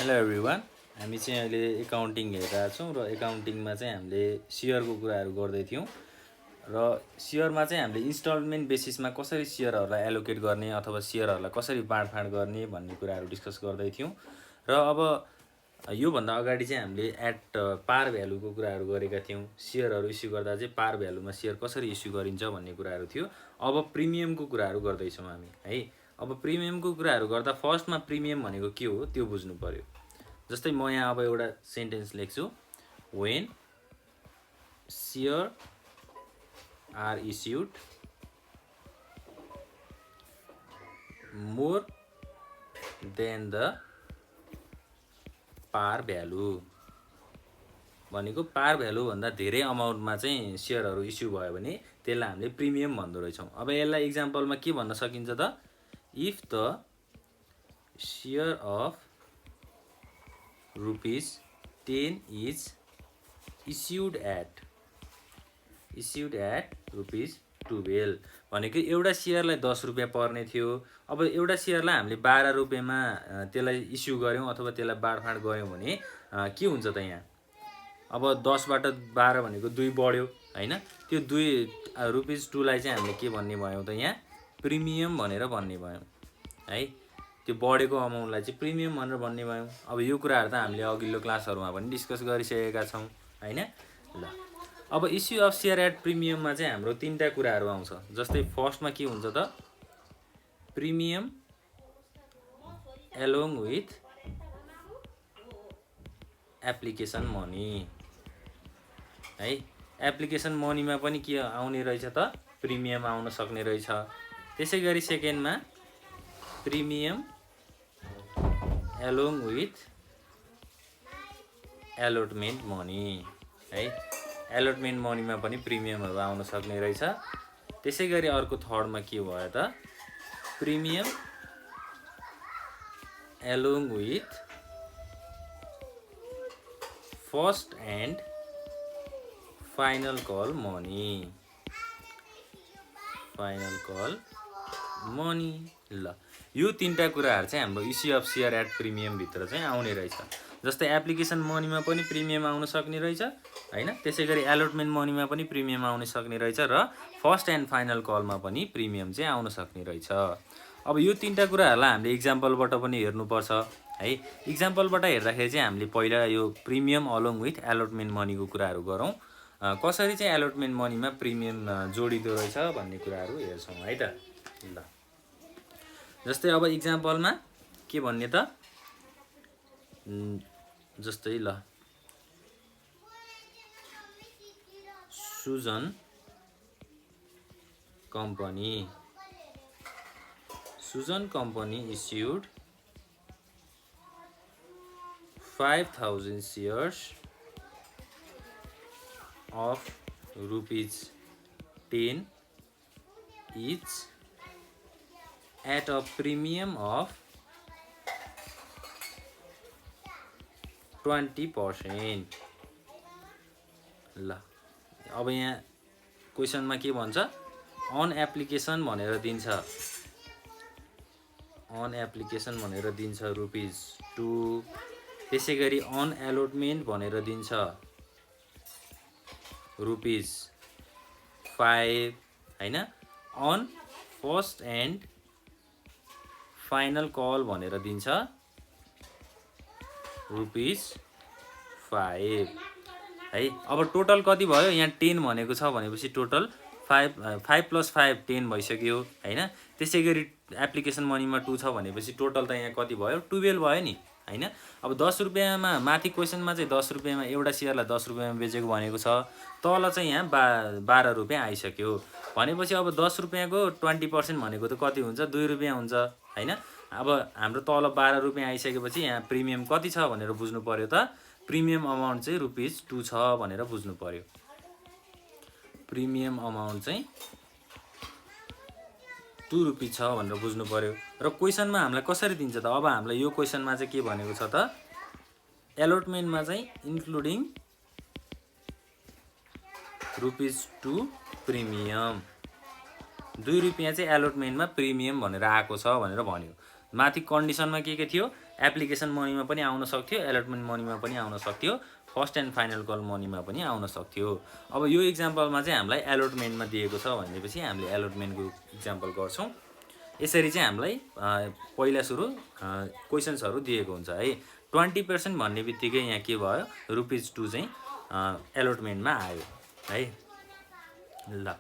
Hello everyone, हामी चाहिँ अहिले एकाउन्टिङ हेरिरहेको छौँ र एकाउन्टिङमा चाहिँ हामीले सेयरको कुराहरू गर्दै थियौँ र सेयरमा चाहिँ हामीले इन्स्टलमेन्ट बेसिसमा कसरी सेयरहरूलाई एलोकेट गर्ने अथवा सेयरहरूलाई कसरी बाँडफाँड गर्ने भन्ने कुराहरू डिस्कस गर्दै थियौँ र अब योभन्दा अगाडि चाहिँ हामीले एट पार भ्यालुको कुराहरू गरेका थियौँ। सेयरहरू इस्यु गर्दा चाहिँ पार भ्यालुमा सेयर कसरी इस्यु गरिन्छ भन्ने कुराहरू थियो। अब प्रिमियमको कुराहरू गर्दैछौँ हामी है। अब प्रिमियमको कुराहरू गर्दा फर्स्टमा प्रिमियम भनेको के हो त्यो बुझ्नु पर्यो। जस्तै म यहाँ अब एउटा सेन्टेन्स लेख्छु, when share are issued more than the par value भनेको पार भ्यालु भन्दा धेरै अमाउन्टमा चाहिँ सेयरहरू इस्यु भयो भने त्यसलाई हामीले प्रिमियम भन्दो रहेछौँ। अब यसलाई इक्जाम्पलमा के भन्न सकिन्छ त, if the share of ₹10 is issued at ₹12 भनेको एउटा सेयरलाई 10 रुपियाँ पर्ने थियो। अब एउटा सेयरलाई हामीले 12 रुपियाँमा त्यसलाई इस्यु गऱ्यौँ अथवा त्यसलाई बाँडफाँड गऱ्यौँ भने के हुन्छ त यहाँ। अब 10बाट 12 भनेको 2 बढ्यो हैन। त्यो ₹2लाई चाहिँ हामीले के भन्ने भयौँ त, यहाँ प्रिमियम भनेर भन्ने भयौँ है। त्यो बढेको अमाउन्टलाई चाहिँ प्रिमियम भनेर भन्ने भयौँ। अब यो कुराहरू त हामीले अघिल्लो क्लासहरूमा पनि डिस्कस गरिसकेका छौँ हैन। ल अब इस्यु अफ सेयर एट प्रिमियममा चाहिँ हाम्रो 3टा कुराहरू आउँछ। जस्तै फर्स्टमा के हुन्छ त, premium along with application money है। एप्लिकेसन मनीमा पनि के आउने रहेछ त, प्रिमियम आउन सक्ने रहेछ। त्यसै गरी सेकेन्डमा premium along with allotment money है। एलोटमेन्ट मनीमा पनि प्रिमियमहरू आउन सक्ने रहेछ। त्यसै गरी अर्को थर्डमा के भयो त, premium along with first and final call money ल यो 3टा कुराहरू चाहिँ हाम्रो issue of share at premium भित्र चाहिँ आउने रहेछ। जस्तै एप्लिकेसन मनीमा पनि प्रिमियम आउन सक्ने रहेछ हैन। त्यसै गरी एलोटमेन्ट मनीमा पनि प्रिमियम आउन सक्ने रहेछ र फर्स्ट एन्ड फाइनल कलमा पनि प्रिमियम चाहिँ आउन सक्ने रहेछ। अब यो 3टा कुराहरूलाई हामीले इक्जाम्पलबाट पनि हेर्नुपर्छ है। इक्जाम्पलबाट हेर्दाखेरि चाहिँ हामीले पहिला यो प्रिमियम अलोङ विथ एलोटमेन्ट मनीको कुराहरू गरौँ। कसरी चाहिँ एलोटमेन्ट मनीमा प्रिमियम जोडिँदो रहेछ भन्ने कुराहरू हेर्छौँ है त। ल जस्तै अब इक्जाम्पलमा के भन्ने त, जस्तै ल Sujan company issued 5000 shares of ₹10 each at a premium of 20%। ल अब यहाँ क्वेसनमा के भन्छ, अन एप्लिकेसन भनेर दिन्छ, ₹2। त्यसै गरी अन एलोटमेन्ट भनेर दिन्छ ₹5 हैन। On first and final call भनेर दिन्छ ₹5 है। अब टोटल कति भयो, यहाँ 10 भनेको छ भनेपछि टोटल 5 + 5 10 भइसक्यो हैन। त्यसै गरी एप्लिकेसन मनीमा 2 छ भनेपछि टोटल त यहाँ कति भयो, 12 भयो नि हैन। अब 10 रुपियाँमा माथि क्वेसनमा चाहिँ 10 रुपियाँमा एउटा सेयरलाई 10 रुपियाँमा बेचेको भनेको छ, तल चाहिँ यहाँ 12 रुपियाँ आइसक्यो भनेपछि अब 10 रुपियाँको 20% भनेको त कति हुन्छ, 2 रुपियाँ हुन्छ हैन। अब हाम्रो तल 12 रुपियाँ आइसकेपछि यहाँ प्रिमियम कति छ भनेर बुझ्नु पर्यो त, प्रिमियम अमाउन्ट चाहिँ ₹2 छ भनेर बुझ्नु पर्यो। प्रिमियम अमाउन्ट चाहिँ ₹2 छ भनेर बुझ्नु पर्यो। र क्वेसनमा हामीलाई कसरी दिन्छ त, अब हामीलाई यो क्वेसनमा चाहिँ के भनेको छ त, एलोटमेन्टमा चाहिँ इन्क्लुडिङ ₹2 प्रिमियम, 2 रुपियाँ चाहिँ एलोटमेन्टमा प्रिमियम भनेर आएको छ भनेर भन्यो। माथि कन्डिसनमा के थियो, एप्लिकेसन मनीमा पनि आउन सक्थ्यो, एलोटमेन्ट मनीमा पनि आउन सक्थ्यो, फर्स्ट एन्ड फाइनल कल मनीमा पनि आउन सक्थ्यो। अब यो इक्जाम्पलमा चाहिँ हामीलाई एलोटमेन्टमा दिएको छ भनेपछि हामीले एलोटमेन्टको इक्जाम्पल गर्छौँ। यसरी चाहिँ हामीलाई पहिला सुरु क्वेसन्सहरू दिएको हुन्छ है। 20% भन्ने बित्तिकै यहाँ के भयो, ₹2 चाहिँ एलोटमेन्टमा आयो है। ल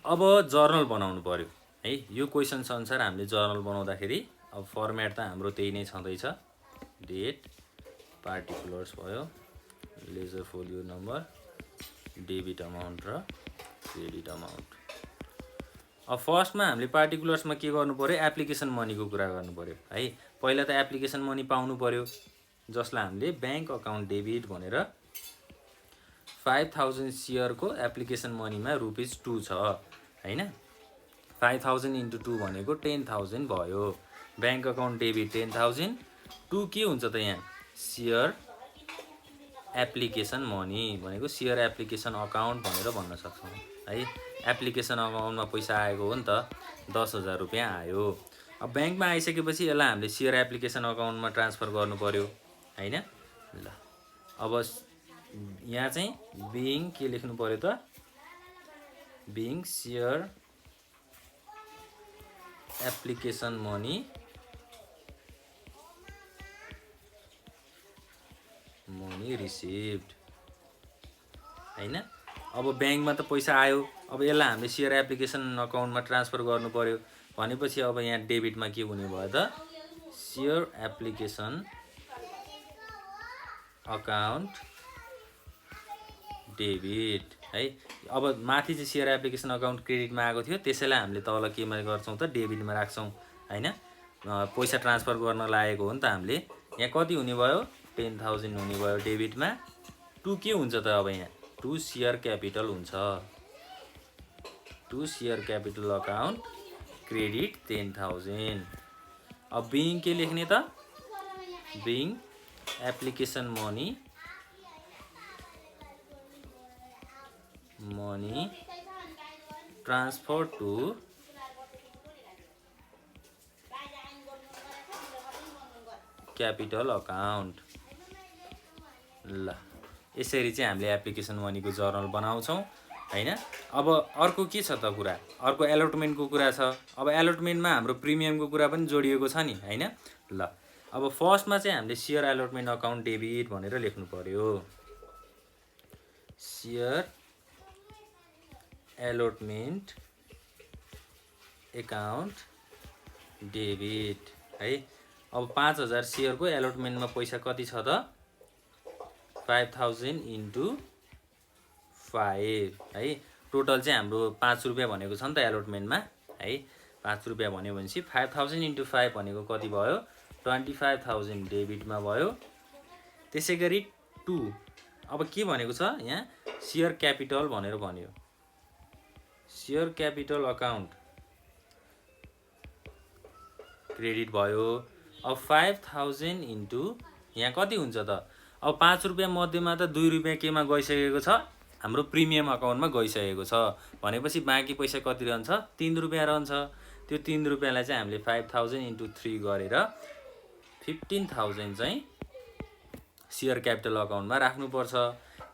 अब जर्नल बनाउनु पर्यो है। यो क्वेसन्स अनुसार हामीले जर्नल बनाउँदाखेरि अब फर्मेट त हाम्रो त्यही नै छँदैछ, डेट, पार्टिकुलर्स भयो, ledger folio number, debit amount र क्रेडिट अमाउन्ट। अब फर्स्टमा हामीले पार्टिकुलर्समा के गर्नु पर्यो, एप्लिकेसन मनीको कुरा गर्नु पर्यो है। पहिला त एप्लिकेसन मनी पाउनु पर्यो, जसलाई हामीले ब्याङ्क अकाउन्ट डेबिट भनेर 5000 सेयरको एप्लिकेसन मनीमा ₹2 छ हैन। 5000 × 2 भनेको 10000 भयो। ब्याङ्क अकाउन्ट डेबिट 10000, 2 के हुन्छ त यहाँ, सेयर एप्लिकेसन मनी भनेको सेयर एप्लिकेसन अकाउन्ट भनेर भन्न सक्छौँ है। एप्लिकेसन अकाउन्टमा पैसा आएको हो नि त, 10,000 रुपियाँ आयो। अब ब्याङ्कमा आइसकेपछि यसलाई हामीले सेयर एप्लिकेसन अकाउन्टमा ट्रान्सफर गर्नु पर्यो हैन। ल अब यहाँ चाहिँ बिङ के लेख्नु पर्यो त, being share application money received हैन। अब ब्याङ्कमा त पैसा आयो, अब यसलाई हामीले सेयर एप्लिकेसन अकाउन्टमा ट्रान्सफर गर्नु पर्यो भनेपछि अब यहाँ डेबिटमा के हुने भयो त, सेयर एप्लिकेसन अकाउन्ट डेबिट है। अब माथि चाहिँ सेयर एप्लिकेसन अकाउन्ट क्रेडिटमा आएको थियो, त्यसैलाई हामीले तल केमा गर्छौँ त, डेबिटमा राख्छौँ हैन। पैसा ट्रान्सफर गर्न लागेको हो नि त हामीले। यहाँ कति हुने भयो, 10,000 हुने भयो डेबिटमा। 2 के हुन्छ त अब यहाँ, 2 सेयर क्यापिटल हुन्छ, 2 सेयर क्यापिटल अकाउन्ट क्रेडिट 10,000। अब बिङ के लेख्ने त, being application money transfer to capital account. ल यसरी चाहिँ हामीले एप्लिकेसन मनीको जर्नल बनाउँछौँ हैन। अब अर्को के छ त कुरा, अर्को एलोटमेन्टको कुरा छ। अब एलोटमेन्टमा हाम्रो प्रिमियमको कुरा पनि जोडिएको छ नि हैन। ल अब फर्स्टमा चाहिँ हामीले सेयर एलोटमेन्ट अकाउन्ट डेबिट भनेर लेख्नु पर्यो, सेयर एलोटमेन्ट अकाउन्ट डेबिट है। अब 5000 सेयरको एलोटमेन्टमा पैसा कति छ त, 5000 × 5 है। टोटल चाहिँ हाम्रो 5 रुपियाँ भनेको छ नि त एलोटमेन्टमा है। 5 रुपियाँ भन्यो भनेपछि 5000 × 5 भनेको कति भयो, 25,000 डेबिटमा भयो। त्यसै गरी 2 अब के भनेको छ यहाँ, सेयर क्यापिटल भनेर भन्यो, सेयर क्यापिटल अकाउन्ट क्रेडिट भयो। अब 5000 × यहाँ कति हुन्छ त, अब 5 रुपियाँ मध्येमा त 2 रुपियाँ केमा गइसकेको छ, हाम्रो प्रिमियम अकाउन्टमा गइसकेको छ भनेपछि बाँकी पैसा कति रहन्छ, 3 रुपियाँ रहन्छ। त्यो 3 रुपियाँलाई चाहिँ हामीले 5000 × 3 गरेर 15,000 चाहिँ सेयर क्यापिटल अकाउन्टमा राख्नुपर्छ।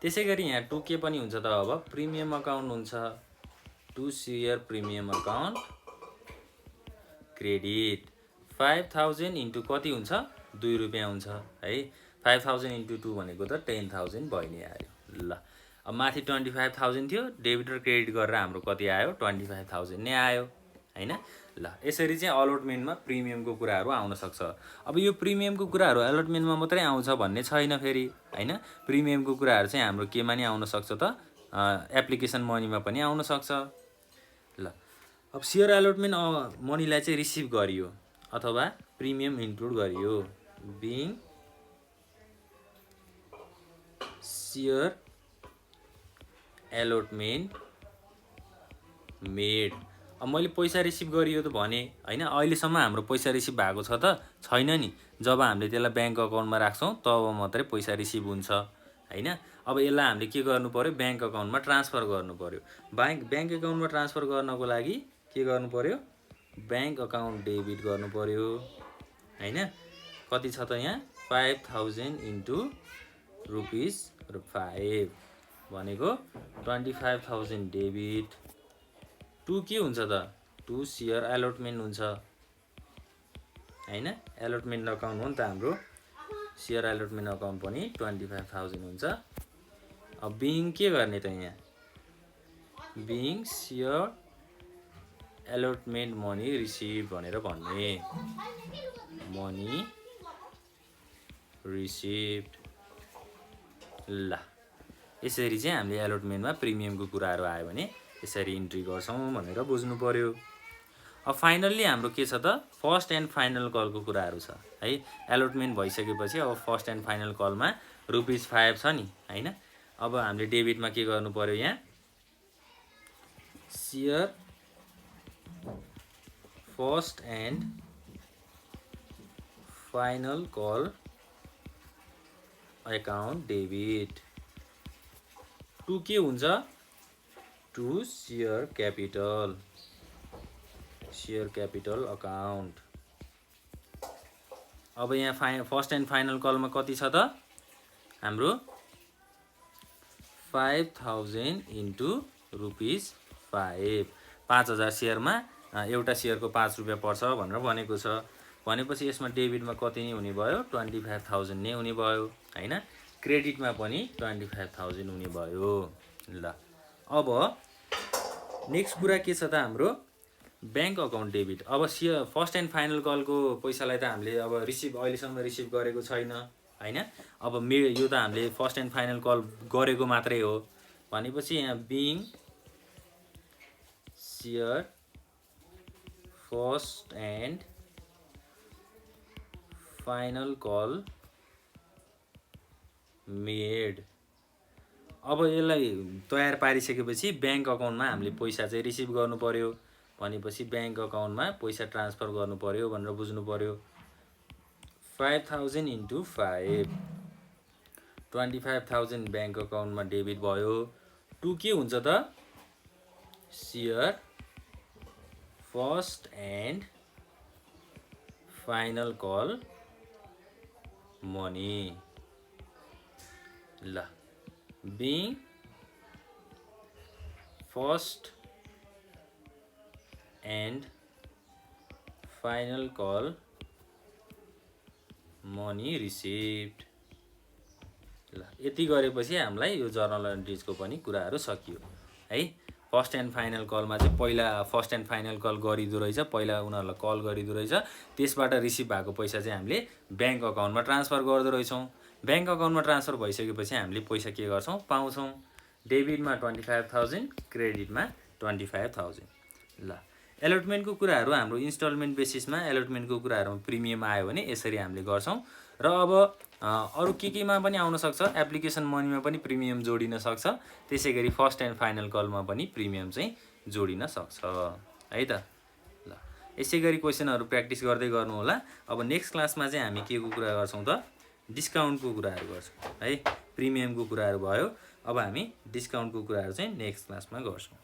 त्यसै गरी यहाँ 2 के पनि हुन्छ त, अब प्रिमियम अकाउन्ट हुन्छ, 2 सेयर प्रिमियम अकाउन्ट क्रेडिट। 5000 × कति हुन्छ, 2 रुपियाँ हुन्छ है। 5000 × 2 भनेको त 10,000 भइ नै आयो। ल अब माथि 25,000 थियो, डेबिट र क्रेडिट गरेर हाम्रो कति आयो, 25,000 नै आयो हैन। ल यसरी चाहिँ अलोटमेन्टमा प्रिमियमको कुराहरू आउन सक्छ। अब यो प्रिमियमको कुराहरू अलोटमेन्टमा मात्रै आउँछ भन्ने छैन फेरि हैन। प्रिमियमको कुराहरू चाहिँ हाम्रो केमा नि आउन सक्छ त, एप्लिकेसन मनीमा पनि आउन सक्छ। ल अब सेयर एलोटमेन्ट मनीलाई चाहिँ रिसिभ गरियो अथवा प्रिमियम इन्क्लुड गरियो, बिङ सेयर एलोटमेन्ट मेड। अब मैले पैसा रिसिभ गरियो त भने हैन, अहिलेसम्म हाम्रो पैसा रिसिभ भएको छ त छैन नि। जब हामीले त्यसलाई ब्याङ्क अकाउन्टमा राख्छौँ तब मात्रै पैसा रिसिभ हुन्छ हैन। अब यसलाई हामीले के गर्नु पर्यो, ब्याङ्क अकाउन्टमा ट्रान्सफर गर्नु पर्यो। ब्याङ्क अकाउन्टमा ट्रान्सफर गर्नको लागि के गर्नु पर्यो, ब्याङ्क अकाउन्ट डेबिट गर्नु पर्यो हैन। कति छ त यहाँ 5000 इन्टु रुपिस 5 भनेको 25000 डेबिट। 2 के हुन्छ त 2 सेयर एलोटमेन्ट हुन्छ हैन, एलोटमेन्ट अकाउन्ट हो नि त हाम्रो, सेयर एलोटमेन्ट अकाउन्ट पनि 25000 हुन्छ। अब बिङ के गर्ने त यहाँ being share allotment money receive भनेर भन्ने, मनी रिसिभ्ड। ल यसरी चाहिँ हामीले एलोटमेन्टमा प्रिमियमको कुराहरू आयो भने यसरी इन्ट्री गर्छौँ भनेर बुझ्नु पर्यो। अब फाइनल्ली हाम्रो के छ त फर्स्ट एन्ड फाइनल कलको कुराहरू छ है। एलोटमेन्ट भइसकेपछि अब फर्स्ट एन्ड फाइनल कलमा रुपिस 5 छ नि हैन। अब हामीले डेबिटमा के गर्नु पर्यो यहाँ share first and final call account debit. 2 के हुन्छ 2 सेयर क्यापिटल अकाउन्ट। अब यहाँ फर्स्ट एन्ड फाइनल कलमा कति छ त हाम्रो 5000 इन्टु रुपिस 5। 5000 सेयरमा एउटा सेयरको 5 रुपियाँ पर्छ भनेर भनेको छ। भनेपछि यसमा डेबिटमा कति नै हुने भयो 25000 नै हुने भयो हैन। क्रेडिटमा पनि 25000 हुने भयो। ल अब नेक्स्ट कुरा के छ त हाम्रो ब्याङ्क अकाउन्ट डेबिट। अब फर्स्ट एन्ड फाइनल कलको पैसालाई त हामीले अब अहिलेसम्म रिसिभ गरेको छैन हैन। अब यो त हामीले फर्स्ट एन्ड फाइनल कल गरेको मात्रै हो भनेपछि यहाँ being share first and final call made. अब यसलाई तयार पारिसकेपछि ब्याङ्क अकाउन्टमा हामीले पैसा चाहिँ रिसिभ गर्नु पर्यो भनेपछि ब्याङ्क अकाउन्टमा पैसा ट्रान्सफर गर्नु पर्यो भनेर बुझ्नु पर्यो। 5000 इन्टु 5 25000 ब्याङ्क अकाउन्टमा डेबिट भयो। 2 के हुन्छ त share first and final call money. ल बिङ first and final call money received. ल यति गरेपछि हामीलाई यो जर्नल एन्ट्रिजको पनि कुराहरू सकियो है। फर्स्ट एन्ड फाइनल कलमा चाहिँ पहिला फर्स्ट एन्ड फाइनल कल गरिदो रहेछ, पहिला उनीहरूलाई कल गरिदो रहेछ, त्यसबाट रिसिभ भएको पैसा चाहिँ हामीले ब्याङ्क अकाउन्टमा ट्रान्सफर गर्दो रहेछौँ। ब्याङ्क अकाउन्टमा ट्रान्सफर भइसकेपछि हामीले पैसा के गर्छौँ पाउँछौँ। डेबिटमा 25000 क्रेडिटमा 25000। ल एलोटमेन्टको कुराहरू हाम्रो इन्स्टलमेन्ट बेसिसमा एलोटमेन्टको कुराहरूमा प्रिमियम आयो भने यसरी हामीले गर्छौँ। र अब अरू केमा पनि आउन सक्छ, एप्लिकेसन मनीमा पनि प्रिमियम जोडिन सक्छ, त्यसै गरी फर्स्ट एन्ड फाइनल कलमा पनि प्रिमियम चाहिँ जोडिन सक्छ है त। ल यसै गरी क्वेसनहरू प्र्याक्टिस गर्दै गर्नु होला। अब नेक्स्ट क्लासमा चाहिँ हामी के को कुरा गर्छौँ त डिस्काउन्टको कुराहरू गर्छौँ है। प्रिमियमको कुराहरू भयो, अब हामी डिस्काउन्टको कुराहरू चाहिँ नेक्स्ट क्लासमा गर्छौँ।